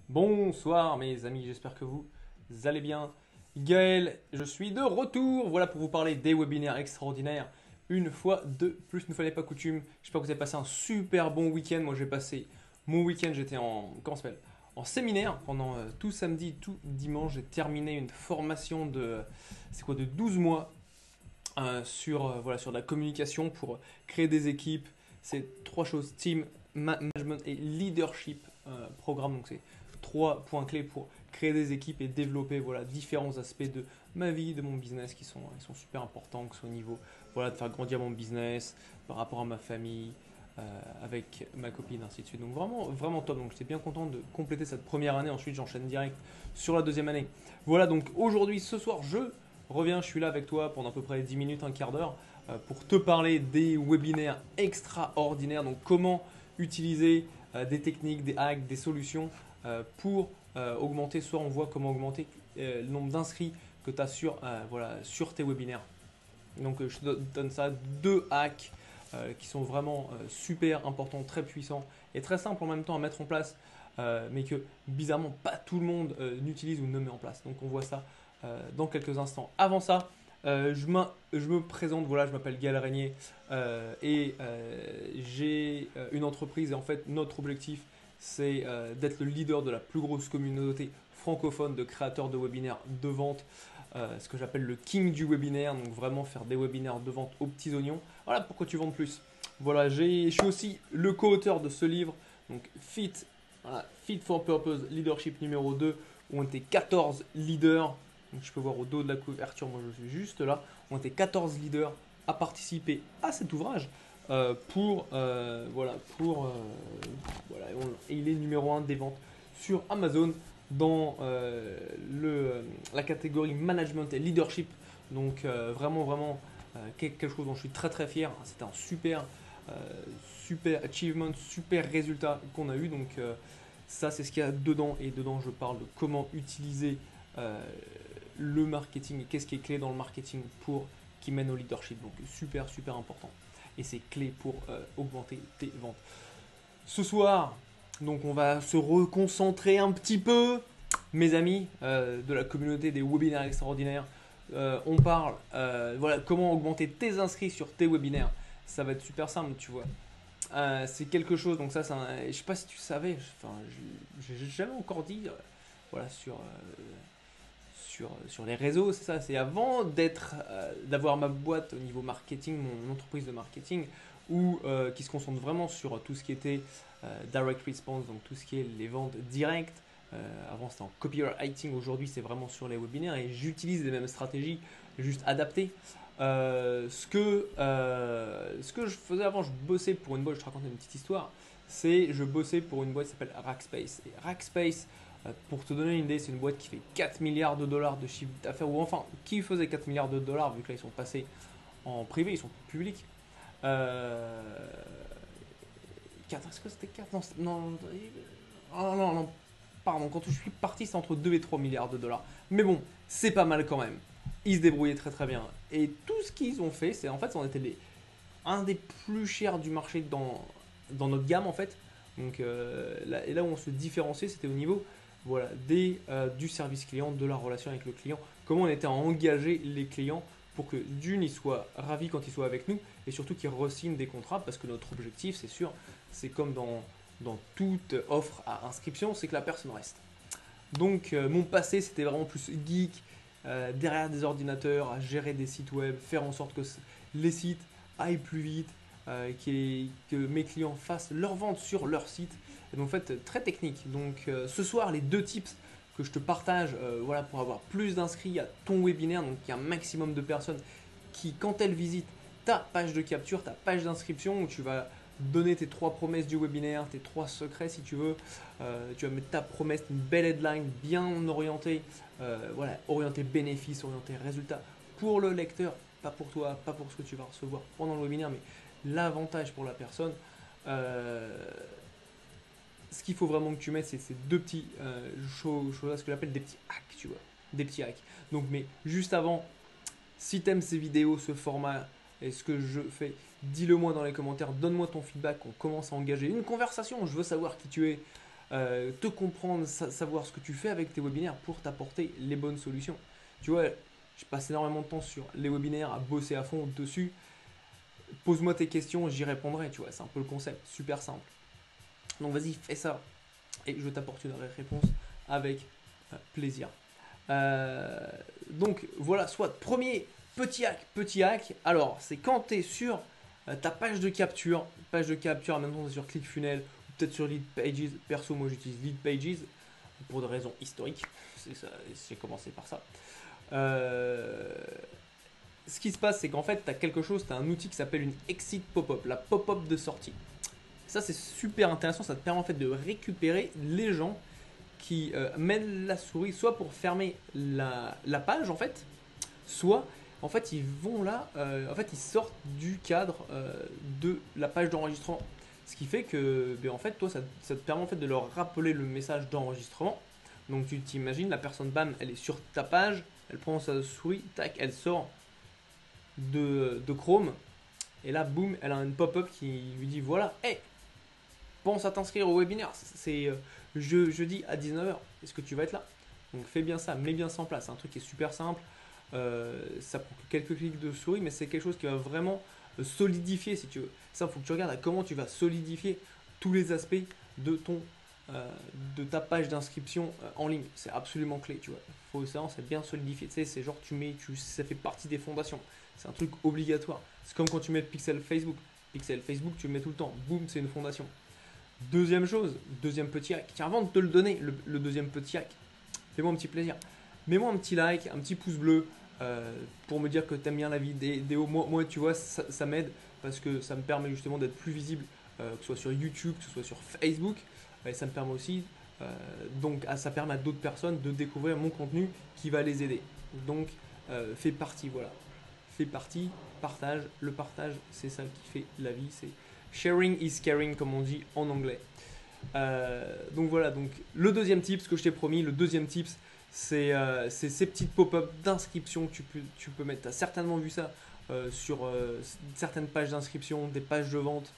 Bonsoir mes amis, j'espère que vous allez bien. Gaël, je suis de retour, voilà pour vous parler des webinaires extraordinaires. Une fois de plus, une fois n'est pas coutume. J'espère que vous avez passé un super bon week-end. Moi j'ai passé mon week-end, j'étais comment ça s'appelle, en séminaire pendant tout samedi, tout dimanche. J'ai terminé une formation de 12 mois sur de la communication pour créer des équipes. C'est trois choses, team, management et leadership programme. Donc c'est trois points clés pour créer des équipes et développer différents aspects de ma vie, de mon business qui sont super importants, que ce soit au niveau de faire grandir mon business, par rapport à ma famille, avec ma copine, ainsi de suite. Donc vraiment, vraiment top. Donc j'étais bien content de compléter cette première année. Ensuite, j'enchaîne direct sur la deuxième année. Voilà, donc aujourd'hui, ce soir, je reviens, je suis là avec toi pendant à peu près 10 minutes, un quart d'heure, pour te parler des webinaires extraordinaires. Donc comment utiliser des techniques, des hacks, des solutions pour augmenter, soit on voit comment augmenter le nombre d'inscrits que tu as sur tes webinaires. Donc je te donne ça, deux hacks qui sont vraiment super importants, très puissants et très simples en même temps à mettre en place, mais que bizarrement pas tout le monde n'utilise ou ne met en place. Donc on voit ça dans quelques instants. Avant ça, je me présente, voilà, je m'appelle Gaël Régnier j'ai une entreprise et en fait notre objectif c'est d'être le leader de la plus grosse communauté francophone de créateurs de webinaires de vente, ce que j'appelle le king du webinaire, donc vraiment faire des webinaires de vente aux petits oignons. Voilà pourquoi tu vends plus. Voilà, je suis aussi le co-auteur de ce livre, donc Fit for Purpose Leadership numéro 2, où on était 14 leaders. Donc je peux voir au dos de la couverture, moi je suis juste là. On était 14 leaders à participer à cet ouvrage et il est numéro 1 des ventes sur Amazon dans la catégorie management et leadership. Donc vraiment quelque chose dont je suis très très fier. C'était un euh, super achievement, super résultat qu'on a eu. Donc ça c'est ce qu'il y a dedans et dedans je parle de comment utiliser le marketing et qu'est-ce qui est clé dans le marketing pour qui mène au leadership. Donc super important. Et c'est clé pour augmenter tes ventes. Ce soir, donc on va se reconcentrer un petit peu, mes amis de la communauté des webinaires extraordinaires. On parle comment augmenter tes inscrits sur tes webinaires. Ça va être super simple, tu vois. C'est quelque chose, donc ça, je sais pas si tu savais, enfin, j'ai jamais encore dit, sur les réseaux, c'est ça. C'est avant d'avoir ma boîte au niveau marketing, mon entreprise de marketing, qui se concentre vraiment sur tout ce qui était direct response, donc tout ce qui est les ventes directes. Avant c'était en copywriting, aujourd'hui c'est vraiment sur les webinaires et j'utilise les mêmes stratégies, juste adaptées. Ce que je faisais avant, je bossais pour une boîte, je te raconte une petite histoire, je bossais pour une boîte qui s'appelle Rackspace. Et Rackspace, pour te donner une idée, c'est une boîte qui fait 4 milliards de dollars de chiffre d'affaires, ou enfin, qui faisait 4 milliards de dollars, vu que là ils sont passés en privé, ils sont publics. Euh, 4, est-ce que c'était 4? Non, pardon, quand je suis parti, c'est entre 2 et 3 milliards de dollars. Mais bon, c'est pas mal quand même. Ils se débrouillaient très très bien. Et tout ce qu'ils ont fait, c'est en fait, on était un des plus chers du marché dans notre gamme en fait. Donc là où on se différenciait, c'était au niveau du service client, de la relation avec le client. Comment on était à engager les clients pour que d'une, ils soient ravis quand ils soient avec nous et surtout qu'ils re-signent des contrats parce que notre objectif, c'est sûr, c'est comme dans toute offre à inscription, c'est que la personne reste. Donc mon passé, c'était vraiment plus geek, derrière des ordinateurs, à gérer des sites web, faire en sorte que les sites aillent plus vite, que mes clients fassent leur vente sur leur site. Et donc en fait, très technique. Donc ce soir, les deux tips que je te partage pour avoir plus d'inscrits à ton webinaire, donc il y a un maximum de personnes qui, quand elles visitent ta page de capture, ta page d'inscription, où tu vas donner tes trois promesses du webinaire, tes trois secrets si tu veux. Tu vas mettre ta promesse, une belle headline bien orientée, orientée bénéfice, orientée résultat pour le lecteur, pas pour toi, pas pour ce que tu vas recevoir pendant le webinaire, mais l'avantage pour la personne. Ce qu'il faut vraiment que tu mettes, c'est ces deux petits choses, ce que j'appelle des petits hacks, tu vois, des petits hacks. Donc, mais juste avant, si tu aimes ces vidéos, ce format et ce que je fais, dis-le moi dans les commentaires, donne-moi ton feedback, on commence à engager une conversation, je veux savoir qui tu es, te comprendre, savoir ce que tu fais avec tes webinaires pour t'apporter les bonnes solutions. Tu vois, je passe énormément de temps sur les webinaires à bosser à fond dessus. Pose-moi tes questions, j'y répondrai, tu vois, c'est un peu le concept, super simple. Donc vas-y, fais ça et je t'apporterai réponse avec plaisir. Donc voilà, soit premier petit hack. Alors, c'est quand tu es sur ta page de capture, maintenant sur ClickFunnels ou peut-être sur Lead Pages. Perso, moi j'utilise Lead Pages pour des raisons historiques. J'ai commencé par ça. Ce qui se passe, c'est qu'en fait, tu as quelque chose, tu as un outil qui s'appelle une exit pop-up, la pop-up de sortie. Ça, c'est super intéressant. Ça te permet en fait de récupérer les gens qui mènent la souris soit pour fermer la page en fait, soit en fait ils vont là, en fait ils sortent du cadre de la page d'enregistrement. Ce qui fait que en fait toi ça te permet en fait de leur rappeler le message d'enregistrement. Donc tu t'imagines la personne bam elle est sur ta page, elle prend sa souris, tac elle sort de Chrome et là boum elle a une pop-up qui lui dit voilà hey pense à t'inscrire au webinaire, c'est jeudi à 19h, est-ce que tu vas être là? Donc fais bien ça, mets bien ça en place, c'est un truc qui est super simple, ça prend que quelques clics de souris, mais c'est quelque chose qui va vraiment solidifier si tu veux. Ça, il faut que tu regardes à comment tu vas solidifier tous les aspects de, de ta page d'inscription en ligne. C'est absolument clé, tu vois. Il faut savoir, c'est bien solidifié. Tu sais, c'est genre, ça fait partie des fondations. C'est un truc obligatoire. C'est comme quand tu mets le pixel Facebook. Pixel Facebook, tu le mets tout le temps. Boum, c'est une fondation. Deuxième chose, deuxième petit hack. Tiens, avant de te le donner, le deuxième petit hack, fais-moi un petit plaisir. Mets-moi un petit like, un petit pouce bleu pour me dire que tu aimes bien la vidéo. Moi, tu vois, ça m'aide parce que ça me permet justement d'être plus visible, que ce soit sur YouTube, que ce soit sur Facebook. Et ça me permet aussi, ça permet à d'autres personnes de découvrir mon contenu qui va les aider. Donc, fais partie, voilà. Fais partie, partage. Le partage, c'est ça qui fait la vie. C'est sharing is caring, comme on dit en anglais. Donc voilà, donc le deuxième tip, ce que je t'ai promis, le deuxième tips, c'est ces petites pop-up d'inscription que tu peux mettre. Tu as certainement vu ça sur certaines pages d'inscription, des pages de vente.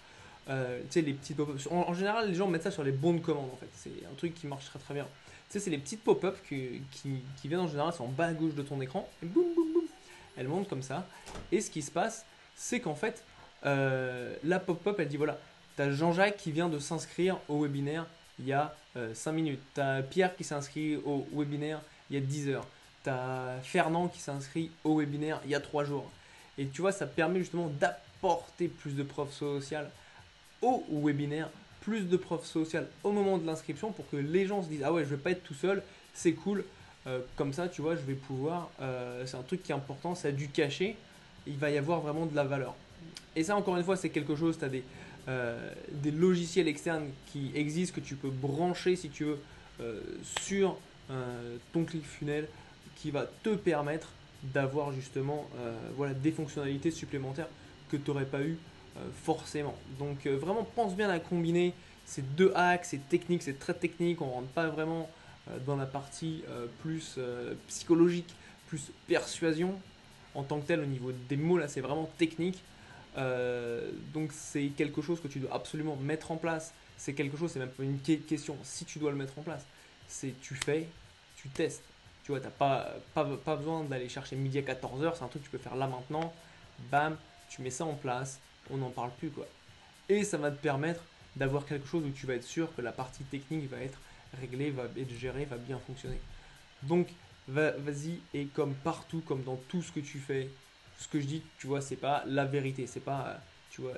Tu sais, les petites pop-up. En général, les gens mettent ça sur les bons de commande en fait. C'est un truc qui marche très très bien. Tu sais, c'est les petites pop-up qui viennent en général, c'est en bas à gauche de ton écran. Et boum, boum, boum. Elles montent comme ça. Et ce qui se passe, c'est qu'en fait, la pop-up, elle dit voilà, tu as Jean-Jacques qui vient de s'inscrire au webinaire il y a 5 minutes. Tu as Pierre qui s'est inscrit au webinaire il y a 10 heures. Tu as Fernand qui s'est inscrit au webinaire il y a 3 jours. Et tu vois, ça permet justement d'apporter plus de preuves sociales au webinaire, plus de preuves sociales au moment de l'inscription pour que les gens se disent ah ouais, je vais pas être tout seul, c'est cool. Comme ça, tu vois, je vais pouvoir. C'est un truc qui est important, ça a du cachet. Il va y avoir vraiment de la valeur. Et ça, encore une fois, c'est quelque chose, tu as des logiciels externes qui existent que tu peux brancher si tu veux sur ton ClickFunnels qui va te permettre d'avoir justement voilà, des fonctionnalités supplémentaires que tu n'aurais pas eu forcément. Donc vraiment pense bien à combiner ces deux hacks, c'est technique, c'est très technique, on ne rentre pas vraiment dans la partie plus psychologique, plus persuasion en tant que tel au niveau des mots, là c'est vraiment technique. Donc c'est quelque chose que tu dois absolument mettre en place. C'est quelque chose, c'est même pas une question si tu dois le mettre en place. C'est tu fais, tu testes. Tu vois, tu n'as pas besoin d'aller chercher midi à 14h, c'est un truc que tu peux faire là maintenant. Bam, tu mets ça en place, on n'en parle plus quoi. Et ça va te permettre d'avoir quelque chose où tu vas être sûr que la partie technique va être réglée, va être gérée, va bien fonctionner. Donc vas-y et comme partout, comme dans tout ce que tu fais, ce que je dis, tu vois, c'est pas la vérité, c'est pas, tu vois,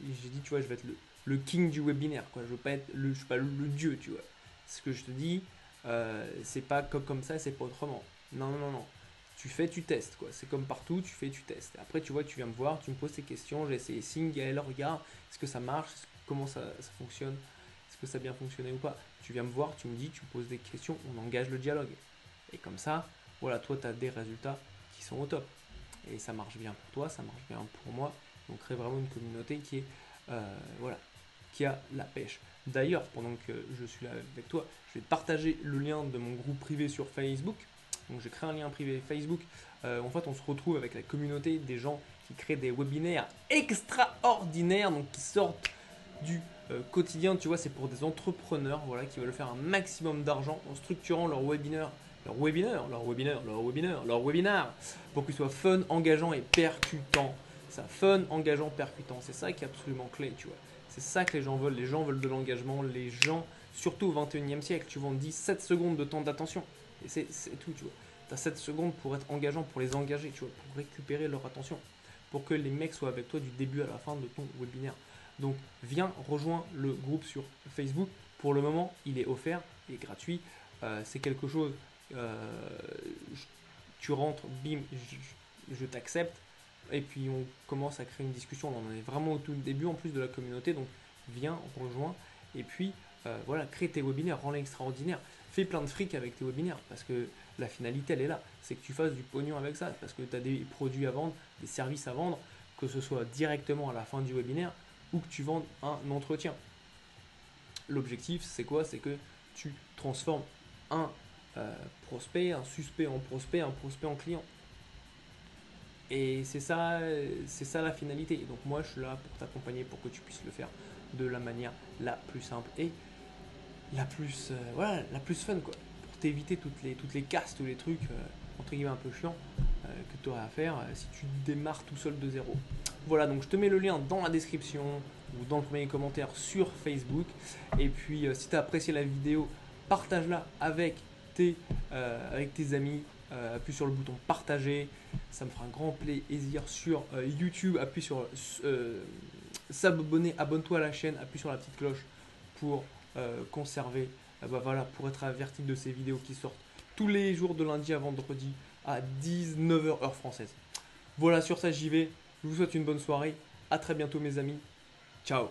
j'ai dit, tu vois, je vais être le king du webinaire, quoi. Je veux pas être je suis pas le dieu, tu vois. Ce que je te dis, c'est pas comme ça, c'est pas autrement. Non, non, non, non. Tu fais, tu testes, quoi. C'est comme partout, tu fais, tu testes. Après, tu vois, tu viens me voir, tu me poses tes questions, j'ai essayé signe, Gaël, regarde, est-ce que ça marche, comment ça fonctionne, est-ce que ça a bien fonctionné ou pas. Tu viens me voir, tu me dis, tu me poses des questions, on engage le dialogue. Et comme ça, voilà, toi, tu as des résultats qui sont au top. Et ça marche bien pour toi, ça marche bien pour moi. On crée vraiment une communauté qui est, voilà, qui a la pêche. D'ailleurs, pendant que je suis là avec toi, je vais partager le lien de mon groupe privé sur Facebook. Donc j'ai créé un lien privé Facebook. En fait, on se retrouve avec la communauté des gens qui créent des webinaires extraordinaires, donc qui sortent du quotidien, tu vois, c'est pour des entrepreneurs, voilà, qui veulent faire un maximum d'argent en structurant leur webinaire, pour qu'il soit fun, engageant et percutant. Ça, fun, engageant, percutant, c'est ça qui est absolument clé, tu vois. C'est ça que les gens veulent de l'engagement, les gens, surtout au 21e siècle, tu vois, on dit 7 secondes de temps d'attention, et c'est tout, tu vois. Tu as 7 secondes pour être engageant, pour les engager, tu vois, pour récupérer leur attention, pour que les mecs soient avec toi du début à la fin de ton webinaire. Donc viens, rejoins le groupe sur Facebook. Pour le moment, il est offert, il est gratuit. C'est quelque chose, tu rentres, bim, je t'accepte. Et puis on commence à créer une discussion. On en est vraiment au tout début en plus de la communauté. Donc viens, rejoins. Et puis voilà, crée tes webinaires, rends-les extraordinaires. Fais plein de fric avec tes webinaires parce que la finalité, elle est là. C'est que tu fasses du pognon avec ça parce que tu as des produits à vendre, des services à vendre, que ce soit directement à la fin du webinaire ou que tu vendes un entretien. L'objectif, c'est quoi? C'est que tu transformes un prospect, un suspect en prospect, un prospect en client. Et c'est ça la finalité. Et donc moi, je suis là pour t'accompagner, pour que tu puisses le faire de la manière la plus simple et la plus, la plus fun, quoi. Pour t'éviter toutes les casses, tous les trucs, entre guillemets, un peu chiants que tu aurais à faire si tu démarres tout seul de zéro. Voilà, donc je te mets le lien dans la description ou dans le premier commentaire sur Facebook. Et puis, si tu as apprécié la vidéo, partage-la avec tes amis. Appuie sur le bouton partager, ça me fera un grand plaisir. Sur YouTube, appuie sur s'abonner, abonne-toi à la chaîne, appuie sur la petite cloche pour conserver, voilà, pour être averti de ces vidéos qui sortent tous les jours de lundi à vendredi à 19h heure française. Voilà, sur ça j'y vais. Je vous souhaite une bonne soirée. À très bientôt mes amis. Ciao.